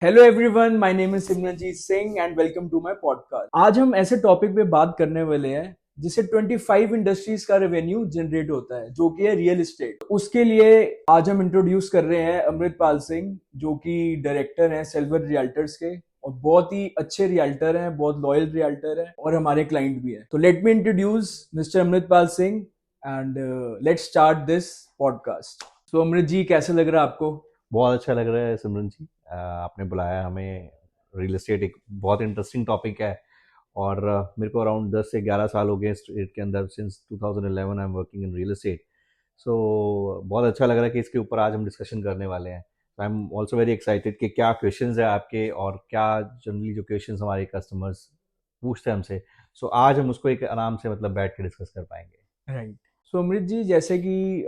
Hello everyone, my name is Simranjeet Singh and welcome to my podcast. आज हम ऐसे topic पे बात करने वाले हैं जिससे 25 इंडस्ट्रीज का रेवेन्यू जनरेट होता है, जो कि है रियल एस्टेट। उसके लिए आज हम इंट्रोड्यूस कर रहे हैं अमृतपाल सिंह, जो कि डायरेक्टर हैं सिल्वर रियल्टर्स के और बहुत ही अच्छे रियल्टर हैं, बहुत लॉयल रियल्टर हैं और हमारे क्लाइंट भी हैं। तो let me introduce mister Amritpal Singh and let's start this podcast. तो अमृत जी, कैसे लग रहा है आपको? बहुत अच्छा लग रहा है सिमरन जी। आपने बुलाया हमें। रियल एस्टेट एक बहुत इंटरेस्टिंग टॉपिक है। और मेरे को अराउंड 10 से 11 साल हो गए स्टेट के अंदर। Since 2011 I am working in real estate. So बहुत अच्छा लग रहा है कि इसके ऊपर आज हम डिस्कशन करने वाले हैं। I am also very excited कि क्या क्वेश्चंस है आपके और क्या जनरली जो क्वेश्चंस हमारे कस्टमर्स पूछते हैं हमसे। सो आज हम उसको एक आराम से मतलब बैठ के डिस्कस कर पाएंगे। राइट। सो अमृत जी, जैसे कि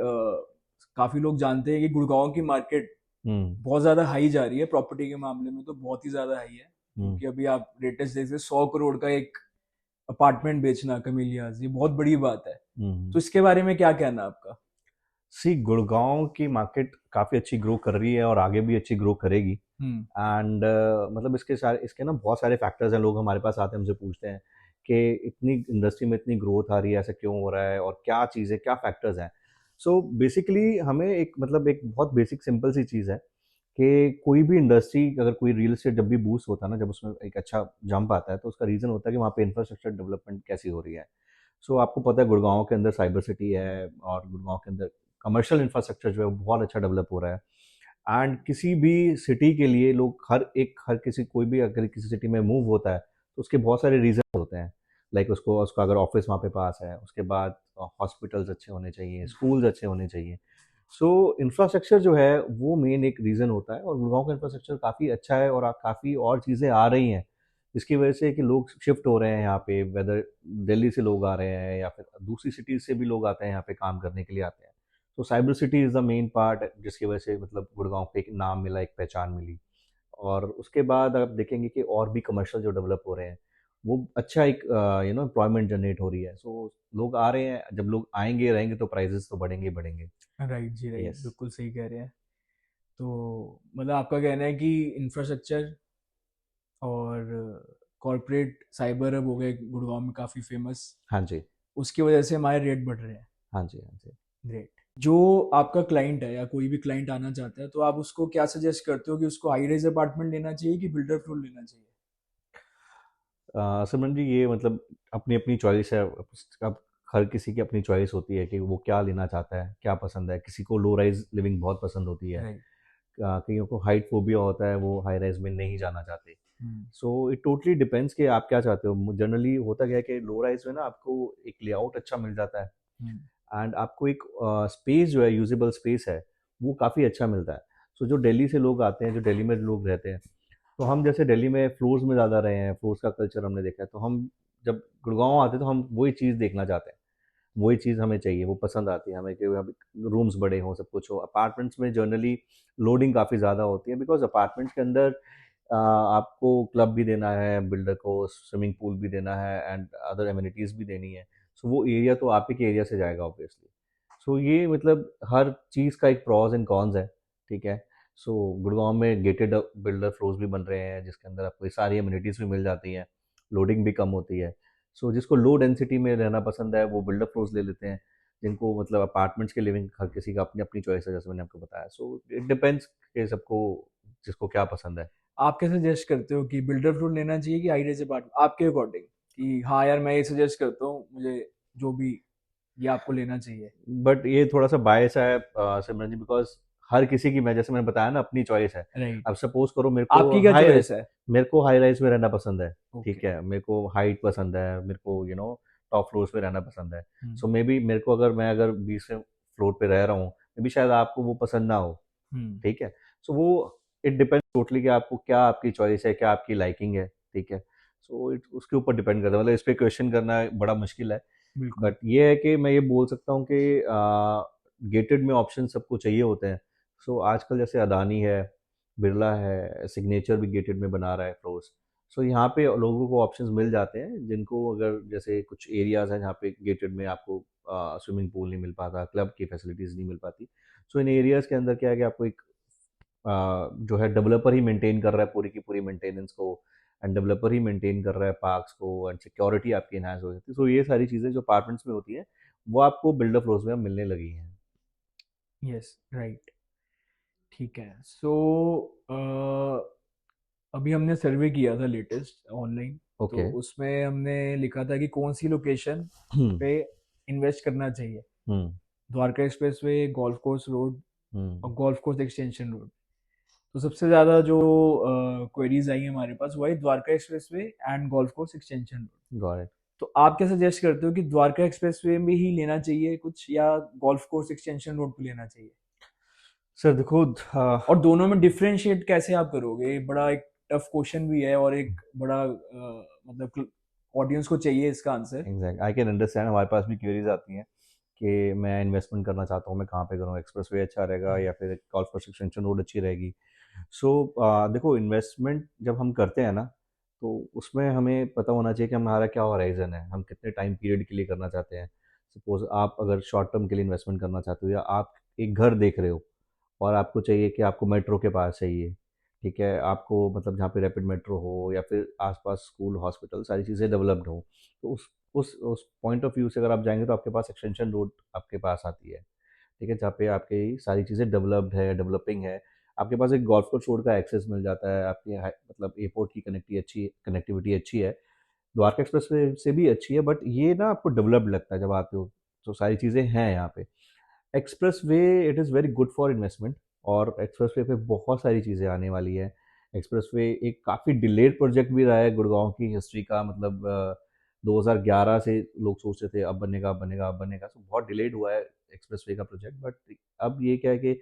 काफी लोग जानते हैं कि गुड़गांव की मार्केट हम्म। बहुत ज्यादा हाई जा रही है, प्रॉपर्टी के मामले में तो बहुत ही ज्यादा हाई है। हम्म। क्योंकि अभी आप लेटेस्ट देख सकते 100 करोड़ का एक अपार्टमेंट बेचना कमीलियाज, ये बहुत बड़ी बात है। हम्म। तो इसके बारे में क्या कहना है आपका? सी गुड़गांव की मार्केट काफ़ी अच्छी ग्रो कर रही है और आगे भी अच्छी ग्रो करेगी। हम्म। एंड मतलब इसके ना बहुत सारे फैक्टर्स हैं। लोग हमारे पास आते हैं, हमसे पूछते हैं कि इतनी इंडस्ट्री में इतनी ग्रोथ आ रही है, ऐसा क्यों हो रहा है और क्या चीज़ें, क्या फैक्टर्स हैं। सो बेसिकली हमें एक बहुत बेसिक सिंपल सी चीज़ है कि कोई भी इंडस्ट्री, अगर कोई रियल एस्टेट जब भी बूस्ट होता है ना, जब उसमें एक अच्छा जंप आता है, तो उसका रीज़न होता है कि वहाँ पे इंफ्रास्ट्रक्चर डेवलपमेंट कैसी हो रही है। सो आपको पता है गुड़गांव के अंदर साइबर सिटी है और गुड़गांव के अंदर कमर्शियल इंफ्रास्ट्रक्चर जो है वो बहुत अच्छा डेवलप हो रहा है। एंड किसी भी सिटी के लिए लोग हर किसी कोई भी अगर किसी सिटी में मूव होता है तो उसके बहुत सारे रीजन होते हैं। लाइक उसको उसका अगर ऑफिस वहाँ पे पास है, उसके बाद हॉस्पिटल्स अच्छे होने चाहिए, स्कूल्स अच्छे होने चाहिए। सो इंफ्रास्ट्रक्चर जो है वो मेन एक रीज़न होता है और गुड़गांव का इंफ्रास्ट्रक्चर काफ़ी अच्छा है और काफ़ी और चीज़ें आ रही हैं जिसकी वजह से कि लोग शिफ्ट हो रहे हैं यहाँ पे। वेदर दिल्ली से लोग आ रहे हैं या फिर दूसरी सिटीज़ से भी लोग आते हैं यहाँ पे, काम करने के लिए आते हैं। तो cyber city is the main part जिसकी वजह से मतलब गुड़गांव को एक नाम मिला, एक पहचान मिली। और उसके बाद आप देखेंगे कि और भी कमर्शियल जो डेवलप हो रहे हैं वो अच्छा एक एम्प्लॉयमेंट जनरेट हो रही है। सो लोग आ रहे हैं, जब लोग आएंगे रहेंगे तो प्राइजेस तो बढ़ेंगे ही बढ़ेंगे। राइट जी, राइट, यस। बिल्कुल सही कह रहे हैं। तो मतलब आपका कहना है कि इंफ्रास्ट्रक्चर और कॉरपोरेट साइबर हब हो गए गुड़गांव में काफी फेमस, हाँ जी। उसकी वजह से हमारे रेट बढ़ रहे हैं। हाँ जी। हाँ जी। ग्रेट। जो आपका क्लाइंट है या कोई भी क्लाइंट आना चाहता है, तो आप उसको क्या सजेस्ट करते हो कि उसको हाई राइज अपार्टमेंट लेना चाहिए कि बिल्डर फ्लोर लेना चाहिए? सिमरन जी, ये मतलब अपनी अपनी चॉइस है। अब हर किसी की अपनी चॉइस होती है कि वो क्या लेना चाहता है, क्या पसंद है। किसी को लो राइज लिविंग बहुत पसंद होती है। राइट। कईयों को हाइट फोबिया होता है, वो हाई राइज में नहीं जाना चाहते। हम्म। सो इट टोटली डिपेंड्स कि आप क्या चाहते हो। जनरली होता क्या है कि लो राइज में ना आपको एक लेआउट अच्छा मिल जाता है हम्म। एंड आपको एक स्पेस जो है, यूजेबल स्पेस है, वो काफ़ी अच्छा मिलता है। सो जो दिल्ली से लोग आते हैं, जो दिल्ली में लोग रहते हैं, तो हम जैसे दिल्ली में फ्लोर्स में ज़्यादा रहे हैं, फ्लोर्स का कल्चर हमने देखा है, तो हम जब गुड़गांव आते हैं तो हम वही चीज़ देखना चाहते हैं। वही चीज़ हमें चाहिए, वो पसंद आती है हमें कि रूम्स बड़े हों, सब कुछ हो। अपार्टमेंट्स में जनरली लोडिंग काफ़ी ज़्यादा होती है बिकॉज अपार्टमेंट्स के अंदर आपको क्लब भी देना है, बिल्डर को स्विमिंग पूल भी देना है एंड अदर एमिनिटीज़ भी देनी है। सो वो एरिया तो आप ही के एरिया से जाएगा ऑब्वियसली। सो ये मतलब हर चीज़ का एक प्रॉज एंड कॉन्स है। ठीक है। सो गुड़गांव में गेटेड बिल्डर फ्लोर्स भी बन रहे हैं जिसके अंदर आपको ये सारी एमिनिटीज़ भी मिल जाती हैं, लोडिंग भी कम होती है। सो जिसको लो डेंसिटी में रहना पसंद है वो बिल्डर फ्लोर्स ले लेते हैं। जिनको मतलब अपार्टमेंट्स के लिविंग, हर किसी का अपनी अपनी चॉइस है, जैसे मैंने आपको बताया। सो इट डिपेंड्स कि सबको जिसको क्या पसंद है। आप क्या सजेस्ट करते हो कि बिल्डर फ्लोर लेना चाहिए कि हाई राइज अपार्टमेंट, आपके अकॉर्डिंग? कि हाँ यार, मैं ये सजेस्ट करता हूँ, मुझे जो भी, ये आपको लेना चाहिए। बट ये थोड़ा सा बायस है सिमरन जी, बिकॉज हर किसी की, मैं जैसे मैंने बताया ना, अपनी चॉइस है। राइट। अब सपोज करो आपकी क्या चॉइस है? मेरे को हाई राइज में रहना पसंद है। ओके। ठीक है, मेरे को हाइट पसंद है, मेरे को टॉप फ्लोर्स पे रहना पसंद है। हम्म। सो मे बी मेरे को, अगर 20वें फ्लोर पे रह रहा हूँ, मे बी शायद आपको वो पसंद ना हो। हम्म। ठीक है। सो वो इट डिपेंड्स टोटली कि आपको क्या, आपकी चॉइस है क्या, आपकी लाइकिंग है। ठीक है। सो इट उसके ऊपर डिपेंड करता है। मतलब इस पे क्वेश्चन करना बड़ा मुश्किल है। बिल्कुल। बट ये है कि मैं ये बोल सकता हूँ कि गेटेड में ऑप्शन सबको चाहिए होते हैं। सो आजकल जैसे अदानी है, बिरला है, सिग्नेचर भी गेटेड में बना रहा है फ्लोर्स। सो यहाँ पे लोगों को ऑप्शंस मिल जाते हैं जिनको, अगर जैसे कुछ एरियाज हैं जहाँ पे गेटेड में आपको स्विमिंग पूल नहीं मिल पाता, क्लब की फैसिलिटीज़ नहीं मिल पाती। सो इन एरियाज़ के अंदर क्या है कि आपको एक जो है डेवलपर ही मेंटेन कर रहा है पूरी की पूरी मेंटेनेंस को, एंड डेवलपर ही मेंटेन कर रहा है पार्क्स को, एंड सिक्योरिटी आपकी इनहांस हो जाती है। सो ये सारी चीज़ें जो अपार्टमेंट्स में होती हैं वो आपको बिल्डर फ्लोर्स में अब मिलने लगी हैं। Yes, right. ठीक है। सो अभी हमने सर्वे किया था लेटेस्ट ऑनलाइन, तो ओके। उसमें हमने लिखा था कि कौन सी लोकेशन हम्म। पे इन्वेस्ट करना चाहिए। हम्म। Dwarka expressway, golf course road hmm. और गोल्फ कोर्स एक्सटेंशन रोड। तो सबसे ज़्यादा जो क्वेरीज आई हैं हमारे पास वो है Dwarka expressway and golf course extension road. Got it. तो आप क्या सजेस्ट करते हो कि द्वारका एक्सप्रेसवे में ही लेना चाहिए कुछ, या गोल्फ कोर्स एक्सटेंशन रोड पे लेना चाहिए? सर देखो, और दोनों में डिफरेंशिएट कैसे आप करोगे? बड़ा एक टफ क्वेश्चन भी है, और एक बड़ा मतलब ऑडियंस को चाहिए इसका answer. Exact I can understand, हमारे पास भी क्वेरीज आती हैं कि मैं इन्वेस्टमेंट करना चाहता हूँ, मैं कहाँ पे करूँ, एक्सप्रेस वे अच्छा रहेगा या फिर गोल्फ कोर्स एक्सटेंशन रोड अच्छी रहेगी। सो देखो, इन्वेस्टमेंट जब हम करते हैं ना, तो उसमें हमें पता होना चाहिए कि हमारा क्या हॉराइजन है, हम कितने टाइम पीरियड के लिए करना चाहते हैं। सपोज आप अगर शॉर्ट टर्म के लिए इन्वेस्टमेंट करना चाहते हो, या आप एक घर देख रहे हो और आपको चाहिए कि आपको मेट्रो के पास चाहिए, ठीक है, आपको मतलब जहाँ पे रैपिड मेट्रो हो या फिर आसपास स्कूल हॉस्पिटल सारी चीज़ें डेवलप्ड हो, तो उस पॉइंट ऑफ व्यू से अगर आप जाएंगे तो आपके पास एक्सटेंशन रोड आपके पास आती है, ठीक है, जहाँ पे आपकी सारी चीज़ें डेवलप्ड है, डेवलपिंग है। आपके पास एक गोल्फ कोर्स रोड का एक्सेस मिल जाता है, आपकी मतलब एयरपोर्ट की कनेक्टिविटी अच्छी है, द्वारका एक्सप्रेस वे से भी अच्छी है, बट ये ना आपको डेवलप्ड लगता है जब आते हो, तो सारी चीज़ें हैं यहाँ पे। Express way it is very good for investment, और एक्सप्रेस वे पे बहुत सारी चीज़ें आने वाली है। एक्सप्रेस वे एक काफ़ी डिलेड प्रोजेक्ट भी रहा है गुड़गांव की हिस्ट्री का, मतलब 2011 से लोग सोच रहे थे अब बनेगा, अब बनेगा, अब बनेगा, तो बहुत डिलेड हुआ है एक्सप्रेस वे का प्रोजेक्ट। बट अब ये क्या है कि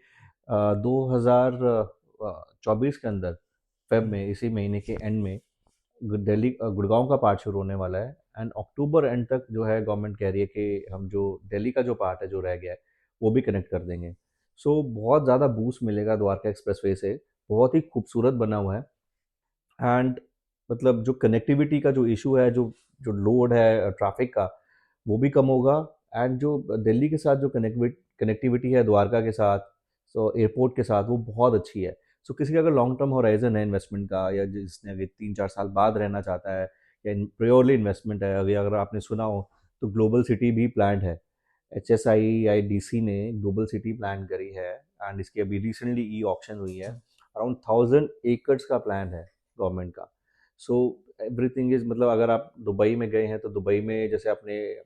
2024 के अंदर, फेब में, इसी महीने के एंड में दिल्ली गुड़गांव का पार्ट शुरू होने वाला है, एंड अक्टूबर एंड तक जो है गवर्नमेंट कह रही है कि हम जो दिल्ली का जो पार्ट है जो रह गया है वो भी कनेक्ट कर देंगे। सो बहुत ज़्यादा बूस्ट मिलेगा द्वारका एक्सप्रेसवे से, बहुत ही खूबसूरत बना हुआ है। एंड मतलब जो कनेक्टिविटी का जो इशू है, जो जो लोड है ट्रैफिक का, वो भी कम होगा। एंड जो दिल्ली के साथ जो कनेक्टिविटी है द्वारका के साथ, सो एयरपोर्ट के साथ, वो बहुत अच्छी है। सो किसी का अगर लॉन्ग टर्म होराइजन है इन्वेस्टमेंट का, या जिसने अगर 3-4 साल बाद रहना चाहता है, या प्योरली इन्वेस्टमेंट है, अभी अगर आपने सुना हो तो ग्लोबल सिटी भी प्लान है। HSIIDC ने ग्लोबल सिटी प्लान करी है, एंड इसकी अभी रिसेंटली ई ऑप्शन हुई है। अराउंड 1000 एकड़ का प्लान है गवर्नमेंट का। सो एवरीथिंग इज, मतलब अगर आप दुबई में गए हैं तो दुबई में जैसे आपने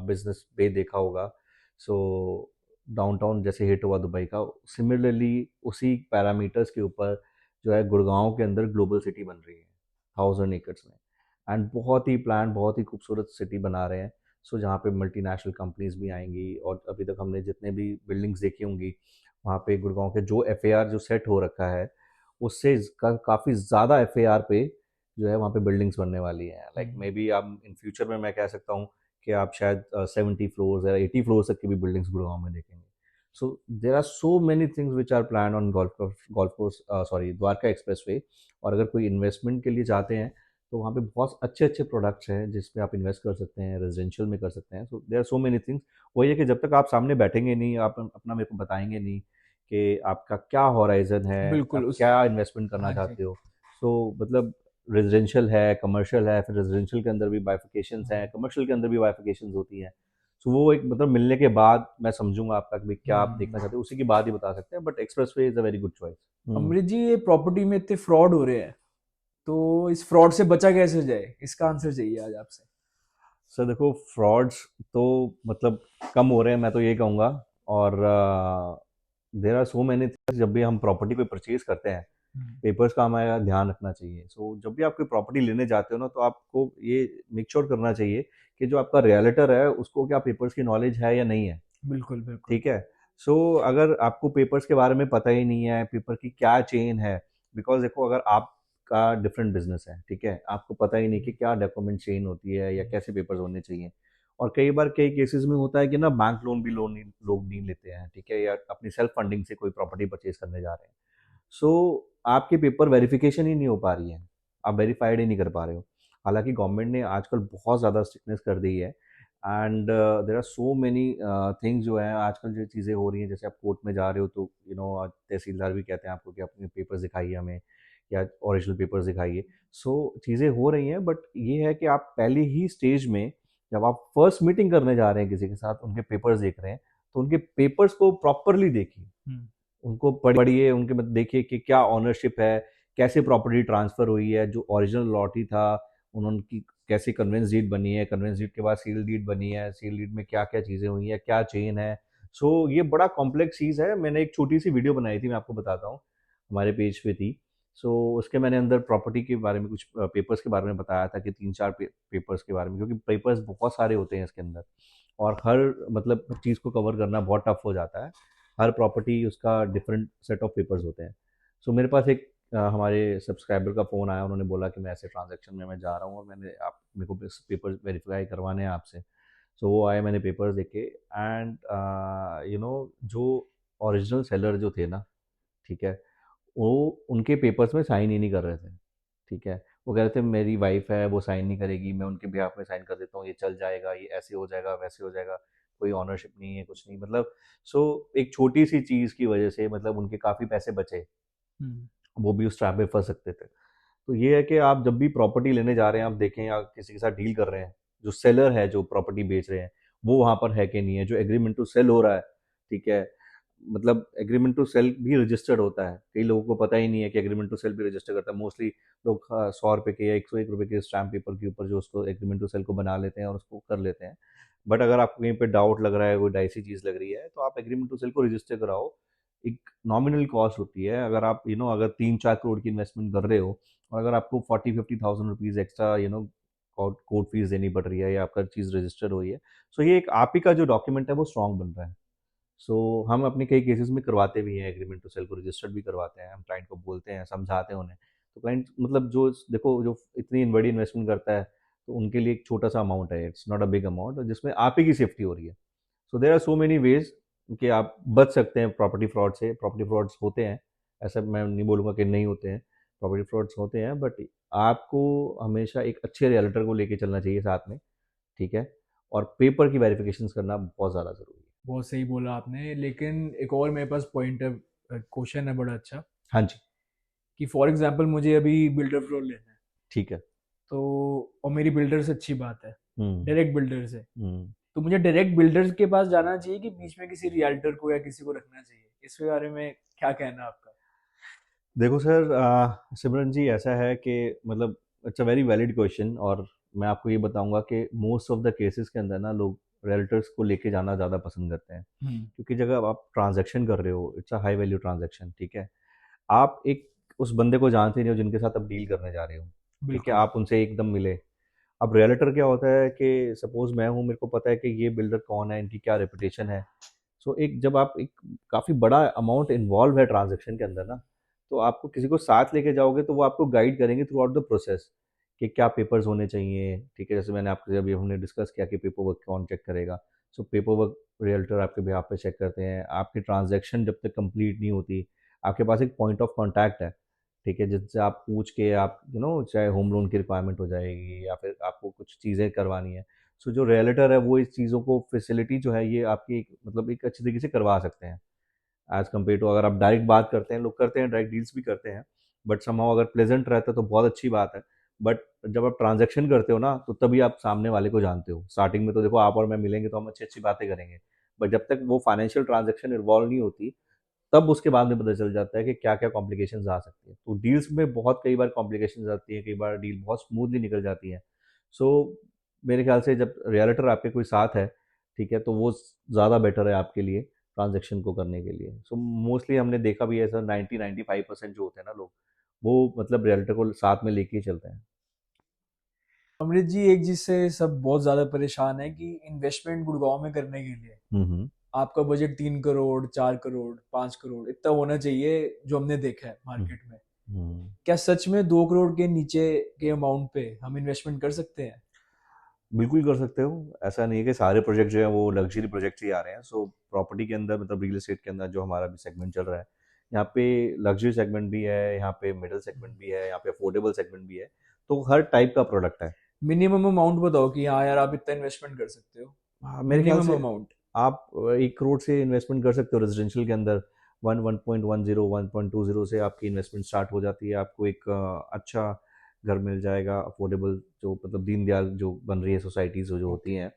बिजनेस बे देखा होगा, सो डाउनटाउन जैसे हिट हुआ दुबई का, सिमिलरली उसी पैरामीटर्स के ऊपर जो है गुड़गांव के अंदर ग्लोबल सिटी बन रही है 1000 एकड़ में। एंड बहुत ही प्लान, बहुत ही खूबसूरत सिटी बना रहे हैं। सो जहाँ पे मल्टीनेशनल कंपनीज भी आएंगी, और अभी तक हमने जितने भी बिल्डिंग्स देखी होंगी वहाँ पे गुड़गांव के जो FAR जो सेट हो रखा है, उससे काफ़ी ज़्यादा FAR पे जो है वहाँ पे बिल्डिंग्स बनने वाली हैं। लाइक मे बी आप इन फ्यूचर में मैं कह सकता हूँ कि आप शायद 70 फ्लोर्स या 80 फ्लोर्स तक की भी बिल्डिंग्स गुड़गांव में देखेंगे। So there are so many things which are plan on golf course, sorry, Dwarka express way. और अगर कोई इन्वेस्टमेंट के लिए जाते हैं तो वहाँ पे बहुत अच्छे अच्छे प्रोडक्ट्स हैं जिसमें आप इन्वेस्ट कर सकते हैं, रेजिडेंशियल में कर सकते हैं। So there are so many things. वही है कि जब तक आप सामने बैठेंगे नहीं, आप अपना मेरे को बताएंगे नहीं कि आपका क्या हॉराइजन है, बिल्कुल आप उस क्या इन्वेस्टमेंट करना हाँ जी। चाहते हो। सो मतलब रेजिडेंशियल है, कमर्शियल है, फिर रेजिडेंशियल के अंदर भी बाइफिकेशंस हैं, कमर्शियल के अंदर भी बाइफिकेशंस होती हैं। सो वो एक मतलब मिलने के बाद मैं समझूंगा आपका कि भाई क्या आप देखना चाहते हो, उसी के बाद ही बता सकते हैं। But express way is a very good choice. Amrit ji, ये प्रॉपर्टी में इतने फ्रॉड हो रहे हैं, तो इस फ्रॉड से बचा कैसे जाए, इसका आंसर चाहिए आज आपसे। सर देखो, फ्रॉड्स तो मतलब कम हो रहे हैं, मैं तो ये कहूँगा। और there are so many things, जब भी हम प्रॉपर्टी पे परचेज करते हैं, हम्म, पेपर्स का हमारा ध्यान रखना चाहिए। सो जब भी आप कोई प्रॉपर्टी लेने जाते हो ना, तो आपको ये मेक श्योर करना चाहिए कि जो आपका रियल्टर है उसको क्या पेपर्स की नॉलेज है या नहीं है, बिल्कुल बिल्कुल। ठीक है। सो अगर आपको पेपर्स के बारे में पता ही नहीं है, पेपर की क्या चेन है, बिकॉज देखो अगर आपका डिफरेंट बिजनेस है, ठीक है, आपको पता ही नहीं कि क्या डॉक्यूमेंट चेन होती है या कैसे पेपर्स होने चाहिए। और कई बार कई केसेस में होता है कि ना बैंक लोन भी लोग नहीं लेते हैं, ठीक है, या अपनी सेल्फ फंडिंग से कोई प्रॉपर्टी परचेज करने जा रहे हैं। सो आपके पेपर वेरिफिकेशन ही नहीं हो पा रही है, आप वेरीफाइड ही नहीं कर पा रहे हो। हालांकि गवर्नमेंट ने आजकल बहुत ज़्यादा स्ट्रिक्टनेस कर दी है, and there are so many things जो है आजकल जो चीज़ें हो रही हैं, जैसे आप कोर्ट में जा रहे हो तो तहसीलदार भी कहते हैं आपको कि अपने पेपर्स दिखाइए हमें, या ओरिजिनल पेपर्स दिखाइए। सो चीज़ें हो रही हैं, बट ये है कि आप पहले ही स्टेज में, जब आप फर्स्ट मीटिंग करने जा रहे हैं किसी के साथ, उनके पेपर्स देख रहे हैं, तो उनके पेपर्स को प्रॉपरली देखिए, उनको पढ़िए, उनके मतलब देखिए कि क्या ऑनरशिप है, कैसे प्रॉपर्टी ट्रांसफ़र हुई है, जो ओरिजिनल लॉटी था उन्होंने कैसे कन्वेंस डीड बनी है, कन्वेंस डीड के बाद सील डीड बनी है, सील डीड में क्या क्या चीज़ें हुई हैं, क्या चेन है। सो ये बड़ा कॉम्प्लेक्स चीज़ है। मैंने एक छोटी सी वीडियो बनाई थी, मैं आपको बताता हूँ, हमारे पेज पे थी। सो उसके मैंने अंदर प्रॉपर्टी के बारे में कुछ पेपर्स के बारे में बताया था कि 3-4 पेपर्स के बारे में, क्योंकि पेपर्स बहुत सारे होते हैं इसके अंदर, और हर मतलब चीज़ को कवर करना बहुत टफ हो जाता है। हर प्रॉपर्टी उसका डिफरेंट सेट ऑफ पेपर्स होते हैं। सो मेरे पास एक हमारे सब्सक्राइबर का फ़ोन आया, उन्होंने बोला कि मैं ऐसे ट्रांजैक्शन में मैं जा रहा हूँ और मैंने आप मेरे को पेपर वेरीफाई करवाने हैं आपसे। सो वो आए, मैंने पेपर्स देखे, एंड जो ओरिजिनल सेलर जो थे ना, ठीक है, वो उनके पेपर्स में साइन ही नहीं कर रहे थे, ठीक है। वो कह रहे थे मेरी वाइफ़ है, वो साइन नहीं करेगी, मैं उनके बिहाफ़ में साइन कर देता हूँ, ये चल जाएगा, ये ऐसे हो जाएगा, वैसे हो जाएगा, कोई ओनरशिप नहीं है, कुछ नहीं, मतलब। सो एक छोटी-सी चीज़ की वजह से मतलब उनके काफ़ी पैसे बचे, वो भी उस ट्रैप में फँस सकते थे। तो ये है कि आप जब भी प्रॉपर्टी लेने जा रहे हैं, आप देखें, या किसी के साथ डील कर रहे हैं, जो सेलर है, जो प्रॉपर्टी बेच रहे हैं, वो वहाँ पर है कि नहीं है, जो एग्रीमेंट टू सेल हो रहा है, ठीक है, मतलब एग्रीमेंट टू सेल भी रजिस्टर्ड होता है। कई लोगों को पता ही नहीं है कि एग्रीमेंट टू सेल भी रजिस्टर करता है। मोस्टली लोग 100 रुपये के या 101 रुपये के स्टैम्प पेपर के ऊपर जो उसको एग्रीमेंट टू सेल को बना लेते हैं और उसको कर लेते हैं। बट अगर आपको कहीं पे डाउट लग रहा है, कोई डाइसी चीज़ लग रही है, तो आप एग्रीमेंट टू सेल को रजिस्टर कराओ। एक नॉमिनल कॉस्ट होती है, अगर आप अगर 3-4 करोड़ की इन्वेस्टमेंट कर रहे हो, और अगर आपको 40-50,000 रुपीज़ एक्स्ट्रा कोर्ट फीस देनी पड़ रही है, या आपका चीज़ रजिस्टर्ड हुई है, सो ये एक आप ही का जो डॉक्यूमेंट है वो स्ट्रॉन्ग बन रहा है। सो हम अपने कई केसेस में करवाते भी हैं, एग्रीमेंट टू सेल को रजिस्टर्ड भी करवाते हैं, हम क्लाइंट को बोलते हैं, समझाते हैं उन्हें। तो क्लाइंट मतलब जो देखो, जो इतनी बड़ी इन्वेस्टमेंट करता है, तो उनके लिए एक छोटा सा अमाउंट है, it's not a big amount, जिसमें आप ही की सेफ्टी हो रही है। So there are so many ways कि आप बच सकते हैं प्रॉपर्टी फ्रॉड से। प्रॉपर्टी फ्रॉड्स होते हैं, ऐसा मैं नहीं बोलूँगा कि नहीं होते हैं, प्रॉपर्टी फ्रॉड्स होते हैं, बट आपको हमेशा एक अच्छे रियल्टर को लेके चलना चाहिए साथ में, ठीक है? और पेपर की वेरिफिकेशंस करना बहुत ज़्यादा ज़रूरी है। बहुत सही बोला आपने, लेकिन एक और मेरे पास पॉइंट है, क्वेश्चन है बड़ा अच्छा, हाँ जी, कि फॉर एग्जांपल मुझे अभी बिल्डर फ्लोर लेना है, ठीक है। तो और मेरी बिल्डर से अच्छी बात है, हुँ, डायरेक्ट बिल्डर से, हुँ। तो मुझे डायरेक्ट बिल्डर के पास जाना चाहिए कि बीच में किसी रियल्टर को या किसी को रखना चाहिए? इसके बारे में क्या कहना है आपका? देखो सर, सिमरन जी, ऐसा है कि मतलब it's a very valid question, और मैं आपको ये बताऊँगा कि मोस्ट ऑफ द केसेस के अंदर ना लोग रियल्टर्स को लेके जाना ज़्यादा पसंद करते हैं। हम्म। क्योंकि जब आप ट्रांज़ैक्शन कर रहे हो, it's a high value transaction, ठीक है? आप एक उस बंदे को जानते नहीं हो जिनके साथ आप डील करने जा रहे हो, ठीक है? बिल्कुल। आप उनसे एकदम मिले। अब रियल्टर क्या होता है कि सपोज़ मैं हूँ, मेरे को पता है कि ये बिल्डर कौन है, इनकी क्या रेपुटेशन है। सो एक जब आप एक काफ़ी बड़ा अमाउंट इन्वॉल्व है ट्रांज़ैक्शन के अंदर ना, तो आपको किसी को साथ लेके जाओगे तो वो आपको गाइड करेंगे थ्रू आउट द प्रोसेस कि क्या पेपर्स होने चाहिए, ठीक है? जैसे मैंने आपसे अभी हमने डिस्कस किया कि पेपर वर्क कौन चेक करेगा। सो पेपर वर्क रियल्टर आपके बिहाफ़ पे चेक करते हैं। आपकी ट्रांज़ैक्शन जब तक कंप्लीट नहीं होती, आपके पास एक पॉइंट ऑफ कॉन्टैक्ट है, ठीक है? जिससे आप पूछ के आप चाहे होम लोन की रिक्वायरमेंट हो जाएगी, या फिर आपको कुछ चीज़ें करवानी है। सो जो रियल्टर है वो इस चीज़ों को फैसिलिटी जो है ये आपकी मतलब एक अच्छी तरीके से करवा सकते हैं, एज़ कम्पेयर टू अगर आप डायरेक्ट बात करते हैं। लोग करते हैं, डायरेक्ट डील्स भी करते हैं, बट समहाउ अगर प्लेज़ेंट रहता है तो बहुत अच्छी बात है। बट जब आप ट्रांज़ैक्शन करते हो ना, तो तभी आप सामने वाले को जानते हो। स्टार्टिंग में तो देखो, आप और मैं मिलेंगे तो हम अच्छी-अच्छी बातें करेंगे, बट जब तक वो फाइनेंशियल ट्रांज़ैक्शन इन्वॉल्व नहीं होती, तब उसके बाद में पता चल जाता है कि क्या-क्या कॉम्प्लिकेशंस आ सकती हैं। तो डील्स में बहुत कई बार कॉम्प्लिकेशंस आती हैं, कई बार डील बहुत स्मूथली निकल जाती है। सो मेरे ख्याल से जब रियल्टर आपके कोई साथ है, ठीक है, तो वो ज़्यादा बेटर है आपके लिए ट्रांज़ैक्शन को करने के लिए। सो मोस्टली हमने देखा भी है सर, 90-95% जो होते हैं ना लोग, वो मतलब रियल्टर को साथ में लेके ही चलते हैं। अमृत जी, एक जिससे सब बहुत ज्यादा परेशान है कि इन्वेस्टमेंट गुड़गांव में करने के लिए हुँ, हुँ। आपका बजट 3 करोड़, 4 करोड़, 5 करोड़ इतना होना चाहिए, जो हमने देखा है हुँ, मार्केट में। हुँ। क्या सच में 2 करोड़ के नीचे के अमाउंट पे हम इन्वेस्टमेंट कर सकते हैं? बिल्कुल कर सकते हो। ऐसा नहीं है कि सारे प्रोजेक्ट जो हैं वो लग्ज़री प्रोजेक्ट्स ही आ रहे हैं। सो प्रॉपर्टी के अंदर मतलब रियल एस्टेट के अंदर जो हमारा भी सेगमेंट चल रहा है, यहाँ पे लग्ज़री सेगमेंट भी है, यहाँ पे मिडल सेगमेंट भी है, यहाँ पे अफोर्डेबल सेगमेंट भी है। तो हर टाइप का प्रोडक्ट है। मिनिमम अमाउंट बताओ कि हाँ यार आप इतना इन्वेस्टमेंट कर सकते हो, हाँ, मेरे ख्याल मिनिमम से अमाउंट। आप 1 करोड़ से इन्वेस्टमेंट कर सकते हो रेजिडेंशियल के अंदर। 1.10 1.20 से आपकी इन्वेस्टमेंट स्टार्ट हो जाती है। आपको एक अच्छा घर मिल जाएगा अफोर्डेबल, जो मतलब दीनदयाल जो बन रही है सोसाइटीज़ जो होती ओके। हैं,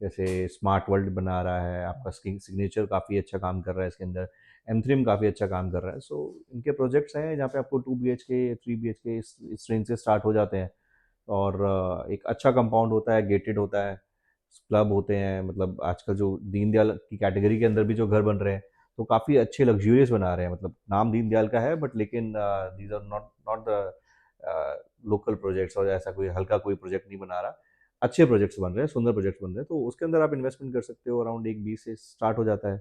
जैसे स्मार्ट वर्ल्ड बना रहा है आपका, सिग्नेचर काफ़ी अच्छा काम कर रहा है इसके अंदर, एमथ्रिम काफ़ी अच्छा काम कर रहा है। सो इनके प्रोजेक्ट्स हैं जहाँ पे आपको 2 BHK 3 BHK इस रेंज से स्टार्ट हो जाते हैं। और एक अच्छा कंपाउंड होता है, गेटेड होता है, क्लब होते हैं, मतलब आजकल जो दीनदयाल की कैटेगरी के अंदर भी जो घर बन रहे हैं तो काफ़ी अच्छे लग्जूरियस बना रहे हैं। मतलब नाम दीनदयाल का है बट लेकिन these are not not the local projects, और ऐसा कोई हल्का कोई प्रोजेक्ट नहीं बना रहा। अच्छे प्रोजेक्ट्स बन रहे हैं, सुंदर प्रोजेक्ट्स बन रहे हैं, तो उसके अंदर आप इन्वेस्टमेंट कर सकते हो। अराउंड 1 20 से स्टार्ट हो जाता है।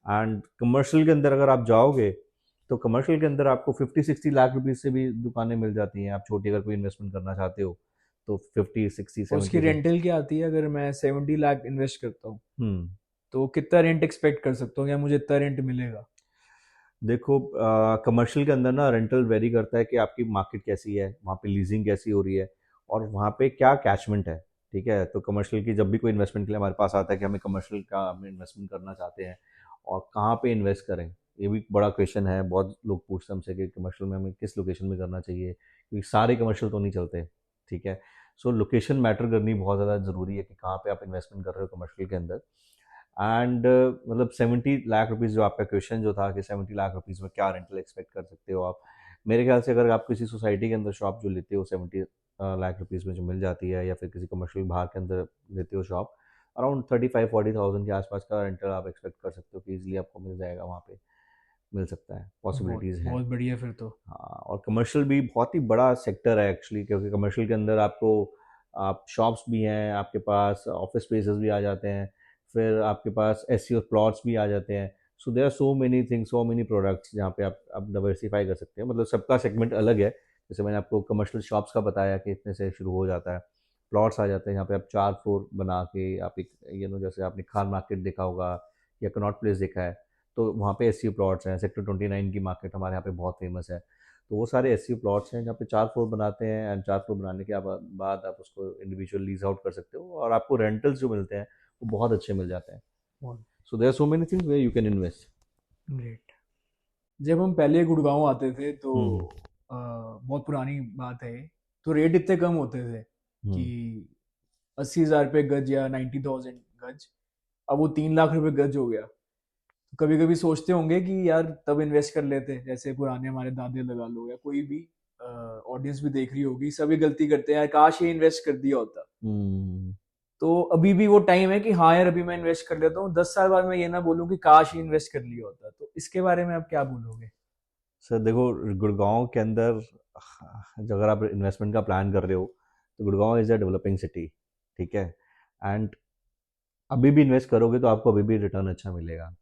एंड कमर्शियल के अंदर अगर आप जाओगे तो कमर्शियल के अंदर आपको 50 60 लाख रुपीज़ से भी दुकानें मिल जाती हैं। आप छोटी अगर कोई इन्वेस्टमेंट करना चाहते हो तो 50 60 और उसकी 70 से। रेंटल क्या आती है अगर मैं 70 लाख इन्वेस्ट करता हूँ, हम्म। तो कितना रेंट एक्सपेक्ट कर सकता हूँ, या मुझे इतना रेंट मिलेगा? देखो, कमर्शियल के अंदर ना रेंटल वेरी करता है कि आपकी मार्केट कैसी है, वहाँ पे लीजिंग कैसी हो रही है, और वहाँ पे क्या कैचमेंट है। ठीक है, तो कमर्शियल की जब भी कोई इन्वेस्टमेंट के लिए हमारे पास आता है कि हमें कमर्शियल का हम इन्वेस्टमेंट करना चाहते हैं और कहाँ पे इन्वेस्ट करें, ये भी बड़ा क्वेश्चन है। बहुत लोग पूछते हैं हमसे कि कमर्शियल में हमें किस लोकेशन में करना चाहिए, क्योंकि सारे कमर्शियल तो नहीं चलते। ठीक है, सो लोकेशन मैटर करनी बहुत ज़्यादा ज़रूरी है कि कहाँ पे आप इन्वेस्टमेंट कर रहे हो कमर्शियल के अंदर। एंड मतलब 70 लाख रुपीज़, जो आपका क्वेश्चन जो था कि 70 लाख रुपीज़ में क्या रेंटल एक्सपेक्ट कर सकते हो आप, मेरे ख्याल से अगर आप किसी सोसाइटी के अंदर शॉप जो लेते हो 70 लाख रुपीज़ में जो मिल जाती है, या फिर किसी कमर्शियल बाहर के अंदर लेते हो शॉप, अराउंड 35 40 थाउजेंड के आसपास का रेंटल आप एक्सपेक्ट कर सकते हो कि ईजिली आपको मिल जाएगा वहाँ पे। मिल सकता है, बहुत पॉसिबिलिटीज़ हैं। बहुत बढ़िया फिर तो। हाँ, और कमर्शियल भी बहुत ही बड़ा सेक्टर है एक्चुअली, क्योंकि कमर्शियल के अंदर आपको आप शॉप्स भी हैं, आपके पास ऑफिस स्पेसेस भी आ जाते हैं, फिर आपके पास एससीओ प्लॉट्स भी आ जाते हैं। So there are so many things, so many products जहाँ पे आप डाइवर्सिफाई कर सकते हैं। मतलब सबका सेगमेंट अलग है। जैसे मैंने आपको कमर्शियल शॉप्स का बताया कि इतने से शुरू हो जाता है। प्लॉट्स आ जाते हैं यहाँ पे आप 4 फ्लोर बना के आप एक जैसे आपने खान मार्केट देखा होगा या कनॉट प्लेस देखा है, तो वहाँ पे एससीओ प्लॉट्स हैं। सेक्टर 29 की मार्केट हमारे यहाँ पे बहुत फेमस है। तो वो सारे एससीओ प्लॉट्स हैं जहाँ पे 4 फ्लोर बनाते हैं, एंड 4 फ्लोर बनाने के बाद आप उसको इंडिविजुअल लीज आउट कर सकते हो, और आपको रेंटल्स जो मिलते हैं वो बहुत अच्छे मिल जाते हैं। बहुत so there are so many things where you can invest. Great. जब हम पहले गुड़गांव आते थे तो हम्म। बहुत पुरानी बात है ये, तो रेट इतने कम होते थे कि हम्म। 80,000 रुपये गज या 90,000 गज। अब वो 3 लाख रुपए गज हो गया। तो कभी कभी सोचते होंगे कि यार तब इन्वेस्ट कर लेते, जैसे पुराने हमारे दादे लगा लो या कोई भी ऑडियंस भी देख रही होगी, सभी गलती करते हैं यार, काश ये इन्वेस्ट कर दिया होता। हम्म। तो अभी भी वो टाइम है कि हाँ यार अभी मैं इन्वेस्ट कर लेता हूँ, 10 साल बाद मैं ये ना बोलूँ कि काश ये इन्वेस्ट कर लिया होता। तो इसके बारे में आप क्या बोलोगे? सर देखो, गुड़गांव के अंदर अगर आप इन्वेस्टमेंट का प्लान कर रहे हो तो Gurgaon is a developing city. ठीक है, एंड अभी भी इन्वेस्ट करोगे तो आपको अभी भी रिटर्न अच्छा मिलेगा।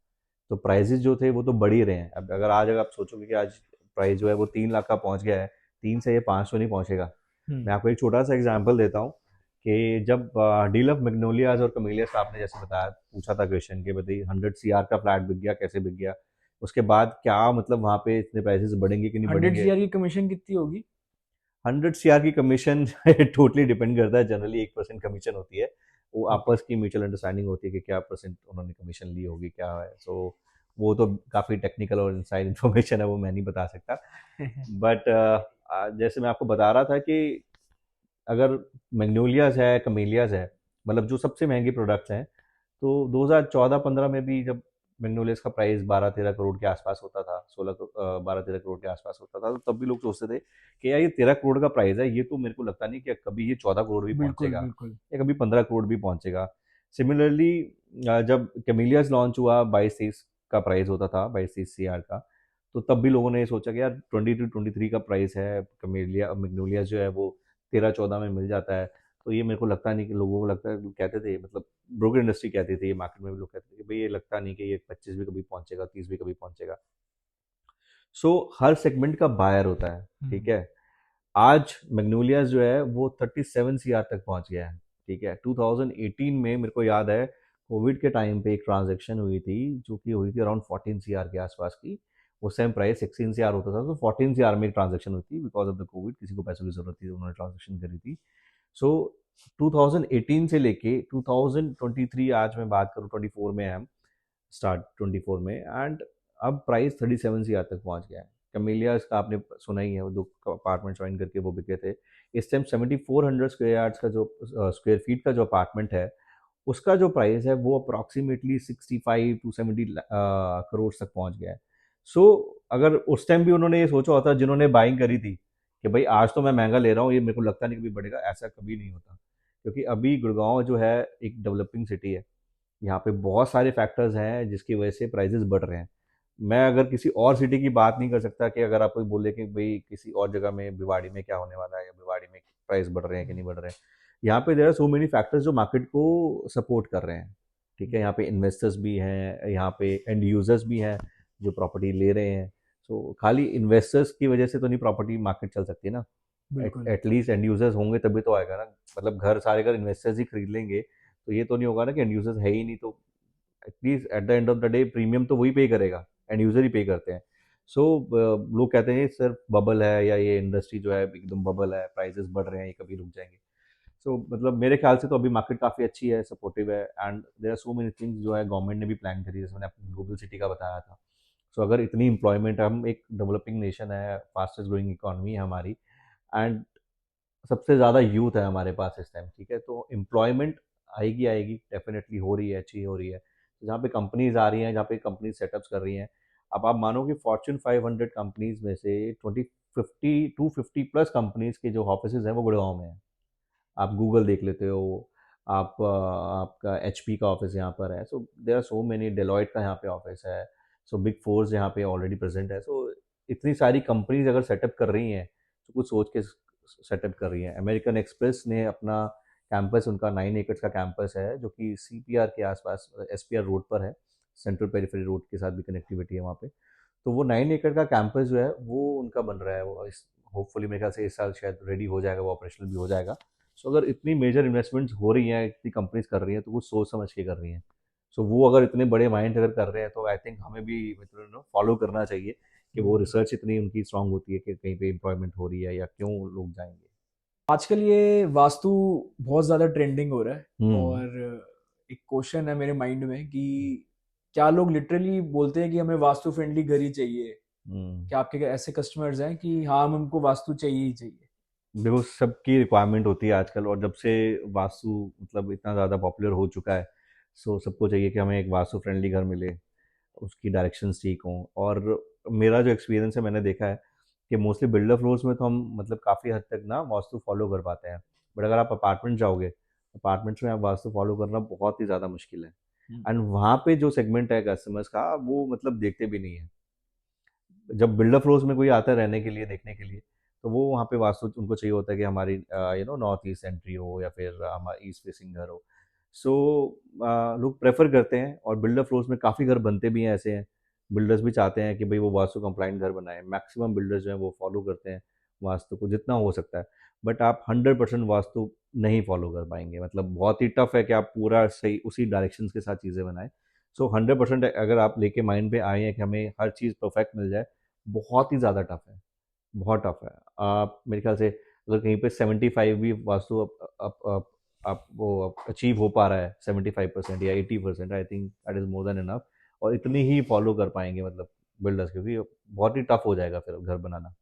तो प्राइजेस जो थे वो तो बढ़ ही रहे हैं। अब अगर आप सोचोगे कि आज प्राइस जो है वो 3 लाख का पहुंच गया है, 3 से ये 5 तो नहीं पहुंचेगा। हम्म। मैं आपको एक छोटा सा एग्जांपल देता हूँ कि जब डील ऑफ मैग्नोलियाज और कमेलियस आपने जैसे बताया, पूछा था क्वेश्चन कि बताइए 100 CR का फ्लैट बिक गया, कैसे बिक गया, उसके बाद क्या मतलब वहाँ पे इतने प्राइसेस बढ़ेंगे कि नहीं 100 बढ़ेंगे। सीआर की कमीशन कितनी होगी? 100 CR की कमीशन टोटली डिपेंड करता है। जनरली 1% कमीशन होती है। वो ओके। आपस की म्यूचुअल अंडरस्टैंडिंग होती है कि क्या परसेंट उन्होंने कमीशन ली होगी, क्या है। सो वो तो काफ़ी टेक्निकल और इनसाइड इन्फॉर्मेशन है, वो मैं नहीं बता सकता। बट जैसे मैं आपको बता रहा था कि अगर मैग्नोलियाज है, कमेलियाज है, मतलब जो सबसे महंगे प्रोडक्ट्स हैं, तो 2014-15 में भी जब मैग्नोलियस का प्राइस 12-13 करोड़ के आसपास होता था, 12-13 करोड़ के आसपास होता था, तो तब भी लोग सोचते थे कि यार ये 13 करोड़ का प्राइस है, ये तो मेरे को लगता नहीं कि कभी ये 14 करोड़ भी बिल्कुल पहुंचेगा बिल्कुल। या कभी 15 करोड़ भी पहुंचेगा। सिमिलरली जब कैमिलियस लॉन्च हुआ, 22-23 का प्राइस होता था, 22-23 CR का, तो तब भी लोगों ने ये सोचा कि यार 22-23 का प्राइस है, कमेलिया मैग्नोलिया जो है वो 13-14 में मिल जाता है। तो ये मेरे को लगता नहीं कि लोगों को लगता है, कहते थे, मतलब ब्रोकर इंडस्ट्री कहती थी, ये मार्केट में भी लोग कहते थे कि भाई ये लगता नहीं कि ये 25 भी कभी पहुंचेगा, 30 भी कभी पहुंचेगा। सो हर सेगमेंट का बायर होता है। ठीक हम्म। है, आज मैग्नोलिया जो है वो 37 CR तक पहुंच गया है। ठीक है, 2018 में मेरे को याद है कोविड के टाइम पे एक ट्रांजेक्शन हुई थी जो कि हुई थी अराउंड 14 CR के आसपास की। उस टाइम प्राइस 16 CR होता था, तो 14 CR में एक ट्रांजेक्शन हुई थी बिकॉज ऑफ द कोविड, किसी को पैसों की जरूरत थी, उन्होंने ट्रांजेक्शन करी थी। सो 2018 से लेके 2023, आज मैं बात करूँ 24 में है हम, स्टार्ट 24 में, एंड अब प्राइस 37 सीआर तक पहुंच गया है। कैमेलियाज का आपने सुना ही है, वो 2 अपार्टमेंट ज्वाइन करके वो बिके थे। इस टाइम 7400 स्क्वायर यार्ड्स का जो स्क्वायर फीट का जो अपार्टमेंट है, उसका जो प्राइस है वो अप्रॉक्सीमेटली 65 टू 70 करोड़ तक पहुंच गया है। सो अगर उस टाइम भी उन्होंने ये सोचा होता, जिन्होंने बाइंग करी थी, कि भाई आज तो मैं महंगा ले रहा हूँ, ये मेरे को लगता नहीं कभी बढ़ेगा, ऐसा कभी नहीं होता। क्योंकि अभी गुड़गांव जो है एक डेवलपिंग सिटी है, यहाँ पे बहुत सारे फैक्टर्स हैं जिसकी वजह से प्राइजेस बढ़ रहे हैं। मैं अगर किसी और सिटी की बात नहीं कर सकता, कि अगर आप कोई बोले कि भाई किसी और जगह में भिवाड़ी में क्या होने वाला है, या भिवाड़ी में प्राइस बढ़ रहे हैं कि नहीं बढ़ रहे हैं। यहाँ पे there are so many factors जो मार्केट को सपोर्ट कर रहे हैं। ठीक है, यहाँ पे इन्वेस्टर्स भी हैं, यहाँ पे एंड यूजर्स भी हैं जो प्रॉपर्टी ले रहे हैं। सो खाली इन्वेस्टर्स की वजह से तो नहीं प्रॉपर्टी मार्केट चल सकती ना, बिल्कुल। एटलीस्ट एंड यूजर्स होंगे तभी तो आएगा ना। मतलब घर सारे अगर इन्वेस्टर्स ही खरीद लेंगे तो ये तो नहीं होगा ना कि एंड यूजर्स है ही नहीं, तो at least at the end of the day premium तो वही पे करेगा, एंड यूजर ही पे करते हैं। सो लोग कहते हैं सिर्फ बबल है, या ये इंडस्ट्री जो है एकदम बबल है, प्राइसेस बढ़ रहे हैं, ये कभी रुक जाएंगे। सो मतलब मेरे ख्याल से तो अभी मार्केट काफ़ी अच्छी है, सपोर्टिव है, and there are so many things जो है गवर्नमेंट ने भी प्लान करी है, जैसे मैंने आपको ग्लोबल सिटी का बताया था। सो अगर इतनी एम्प्लॉयमेंट, हम एक डेवलपिंग नेशन है, फास्टेस्ट ग्रोइंग इकोनॉमी है हमारी, एंड सबसे ज़्यादा यूथ है हमारे पास इस टाइम। ठीक है, तो एम्प्लॉयमेंट आएगी आएगी, डेफिनेटली हो रही है, अच्छी हो रही है। तो जहाँ पे कंपनीज आ रही हैं, जहाँ पे कंपनीज सेटअप्स कर रही हैं, अब आप मानो कि फॉर्च्यून 500 कंपनीज में से 250 प्लस कंपनीज के जो ऑफिसेज हैं वो गुड़गांव में हैं। आप गूगल देख लेते हो, आप आपका एचपी का ऑफिस यहाँ पर है। So there are so many, Deloitte का यहाँ पे ऑफिस है। सो बिग फोर्स यहाँ पे ऑलरेडी प्रेजेंट है। सो इतनी सारी कंपनीज अगर सेटअप कर रही हैं तो कुछ सोच के सेटअप कर रही हैं। अमेरिकन एक्सप्रेस ने अपना कैंपस, उनका 9 एकड़ का कैंपस है जो कि सीपीआर के आसपास, एसपीआर रोड पर है, सेंट्रल पेरिफेरी रोड के साथ भी कनेक्टिविटी है वहाँ पे। तो वो 9 एकड़ का कैंपस जो है वो उनका बन रहा है, वो इस होपफुली मेरे ख्याल से इस साल शायद रेडी हो जाएगा, वो ऑपरेशनल भी हो जाएगा। सो अगर इतनी मेजर इन्वेस्टमेंट्स हो रही हैं, इतनी कंपनीज कर रही हैं, तो कुछ सोच समझ के कर रही हैं। सो वो अगर इतने बड़े माइंड अगर कर रहे हैं तो आई थिंक हमें भी मतलब फॉलो करना चाहिए कि वो रिसर्च इतनी उनकी स्ट्रांग होती है कि कहीं पे एम्प्लॉयमेंट हो रही है या क्यों लोग जाएंगे। आजकल ये वास्तु बहुत ज्यादा ट्रेंडिंग हो रहा है, हम्म। और एक क्वेश्चन है मेरे माइंड में कि क्या लोग लिटरली बोलते हैं कि हमें वास्तु फ्रेंडली घर ही चाहिए? हम्म। क्या आपके ऐसे कस्टमर्स हैं कि हाँ हम हमको वास्तु चाहिए ही चाहिए? देखो, सबकी रिक्वायरमेंट होती है आजकल, और जब से वास्तु मतलब इतना ज़्यादा पॉपुलर हो चुका है, सो सबको चाहिए कि हमें एक वास्तु फ्रेंडली घर मिले, उसकी डायरेक्शंस ठीक हों। और मेरा जो एक्सपीरियंस है, मैंने देखा है कि मोस्टली बिल्डर फ्लोर्स में तो हम मतलब काफ़ी हद तक ना वास्तु फॉलो कर पाते हैं, बट अगर आप अपार्टमेंट जाओगे, अपार्टमेंट्स में आप वास्तु फॉलो करना बहुत ही ज़्यादा मुश्किल है। हम्म। एंड वहाँ पे जो सेगमेंट है कस्टमर्स का, वो मतलब देखते भी नहीं है। जब बिल्डर फ्लोर्स में कोई आता है रहने के लिए, देखने के लिए, तो वो वहाँ पे वास्तु उनको चाहिए होता है कि हमारी नॉर्थ ईस्ट एंट्री हो, या फिर हमारा ईस्ट फेसिंग घर हो। सो लोग प्रेफर करते हैं, और बिल्डर फ्लोर्स में काफ़ी घर बनते भी हैं, ऐसे हैं बिल्डर्स भी चाहते हैं कि भाई वो वास्तु कंप्लाइंट घर बनाए। मैक्सिमम बिल्डर्स जो हैं वो फॉलो करते हैं वास्तु को जितना हो सकता है, बट आप 100% वास्तु नहीं फॉलो कर पाएंगे। मतलब बहुत ही टफ है कि आप पूरा सही उसी डायरेक्शन के साथ चीज़ें बनाएं। सो 100% अगर आप लेके माइंड पे आए हैं कि हमें हर चीज़ परफेक्ट मिल जाए, बहुत ही ज़्यादा टफ है, बहुत टफ है। आप मेरे ख्याल से अगर कहीं पे 75 भी वास्तु आप वो अचीव हो पा रहा है, 75% या 80%, I think that is more than enough. और इतनी ही फॉलो कर पाएंगे मतलब बिल्डर्स, क्योंकि बहुत ही टफ हो जाएगा फिर घर बनाना।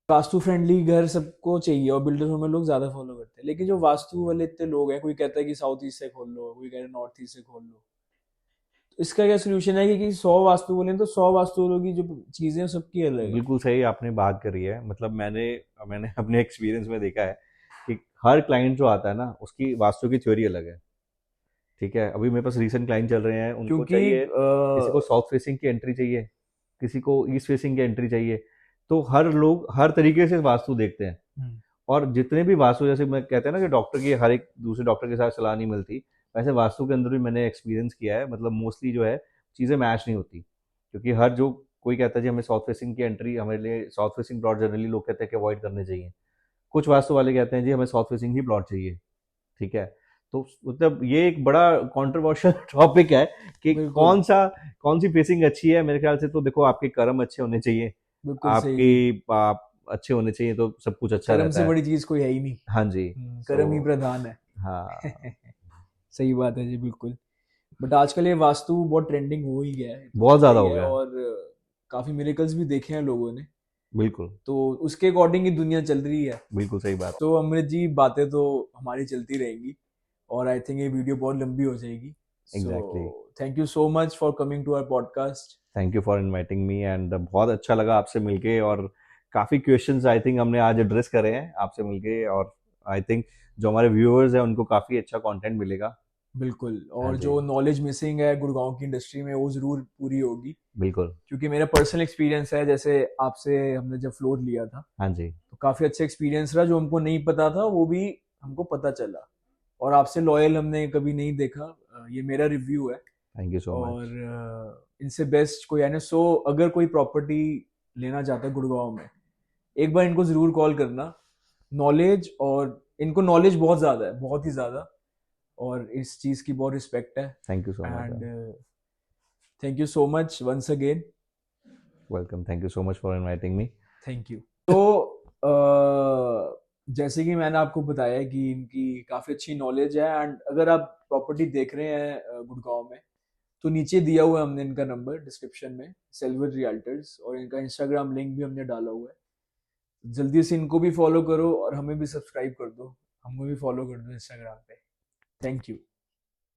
वास्तु फ्रेंडली घर सबको चाहिए और बिल्डर्स में लोग ज्यादा फॉलो करते हैं, लेकिन जो वास्तु वाले इतने लोग हैं, कोई कहता है कि साउथ ईस्ट से खोल लो, कोई कह रहा है नॉर्थ ईस्ट से खोल लो, तो इसका क्या सोल्यूशन है कि 100 वास्तु बोले तो 100 वास्तु वालों की जो चीजें हैं सबकी अलग है? बिल्कुल सही आपने बात करी है। मतलब मैंने मैंने अपने एक्सपीरियंस में देखा है कि हर क्लाइंट जो आता है ना, उसकी वास्तु की थ्योरी अलग है। ठीक है, अभी मेरे पास रीसेंट क्लाइंट चल रहे हैं, उनको क्योंकि चाहिए, किसी को साउथ फेसिंग की एंट्री चाहिए, किसी को ईस्ट फेसिंग की एंट्री चाहिए। तो हर लोग हर तरीके से वास्तु देखते हैं। हम्म, और जितने भी वास्तु, जैसे मैं कहते हैं ना कि डॉक्टर की हर एक दूसरे डॉक्टर के साथ सलाह नहीं मिलती, वैसे वास्तु के अंदर भी मैंने एक्सपीरियंस किया है। मतलब मोस्टली जो है चीज़ें मैच नहीं होती, क्योंकि हर जो कोई कहता है जी हमें साउथ फेसिंग की एंट्री, हमारे लिए साउथ फेसिंग प्लॉट जनरली लोग कहते हैं कि अवॉइड करने चाहिए। कुछ वास्तु वाले कहते हैं जी हमें साउथ फेसिंग ही प्लॉट चाहिए। ठीक है, तो मतलब ये एक बड़ा कंट्रोवर्शियल टॉपिक है कि बिल्कुल। कौन सी फेसिंग अच्छी है। मेरे ख्याल से तो देखो, आपके कर्म अच्छे होने चाहिए, बिल्कुल सही। आपकी आप अच्छे होने चाहिए तो सब कुछ अच्छा कर्म रहता से है। बड़ी चीज कोई है ही नहीं। हाँ जी। कर्म ही सो प्रधान है। हाँ, सही बात है जी, बिल्कुल। बट आजकल ये वास्तु बहुत ट्रेंडिंग हो ही गया है, ये तो बहुत पता ज़्यादा ही हो है। गया है। और काफी मिरेकल्स भी देखे हैं लोगों ने, बिल्कुल, तो उसके अकॉर्डिंग ही दुनिया चल रही है। बिल्कुल सही बात। तो अमृत जी, बातें तो हमारी चलती रहेंगी और आई थिंक ये वीडियो बहुत लंबी हो जाएगी। So exactly. Thank you so much for coming to our podcast. Thank you for inviting me and बहुत अच्छा लगा आपसे मिलके, और काफ़ी क्वेश्चंस आई थिंक हमने आज एड्रेस करे हैं आपसे मिलके, और आई थिंक जो हमारे व्यूअर्स हैं उनको काफ़ी अच्छा कंटेंट मिलेगा। बिल्कुल। हाँ और जी, जो नॉलेज मिसिंग है गुड़गांव की इंडस्ट्री में, वो जरूर पूरी होगी। बिल्कुल। क्योंकि मेरा पर्सनल एक्सपीरियंस है, जैसे आपसे हमने जब फ्लोर लिया था हाँ जी, तो काफी अच्छा एक्सपीरियंस रहा। जो हमको नहीं पता था वो भी हमको पता चला। और आपसे लॉयल हमने कभी नहीं देखा। ये मेरा रिव्यू है। थैंक यू सो और मच। इनसे बेस्ट कोई है। सो अगर कोई प्रॉपर्टी लेना चाहता है गुड़गांव में, एक बार इनको जरूर कॉल करना। नॉलेज, और इनको नॉलेज बहुत ज्यादा है, बहुत ही ज्यादा। और इस चीज की बहुत रिस्पेक्ट है। Thank you so much and sir. Thank you so much once again. Welcome, thank you so much for inviting me. Thank you. तो जैसे कि मैंने आपको बताया कि इनकी काफ़ी अच्छी नॉलेज है। एंड अगर आप प्रॉपर्टी देख रहे हैं गुड़गांव में, तो नीचे दिया हुआ है हमने इनका नंबर डिस्क्रिप्शन में, सिल्वर रियल्टर्स, और इनका इंस्टाग्राम लिंक भी हमने डाला हुआ है। जल्दी से इनको भी फॉलो करो और हमें भी सब्सक्राइब कर दो। हमें भी फॉलो कर दो इंस्टाग्राम पे। Thank you.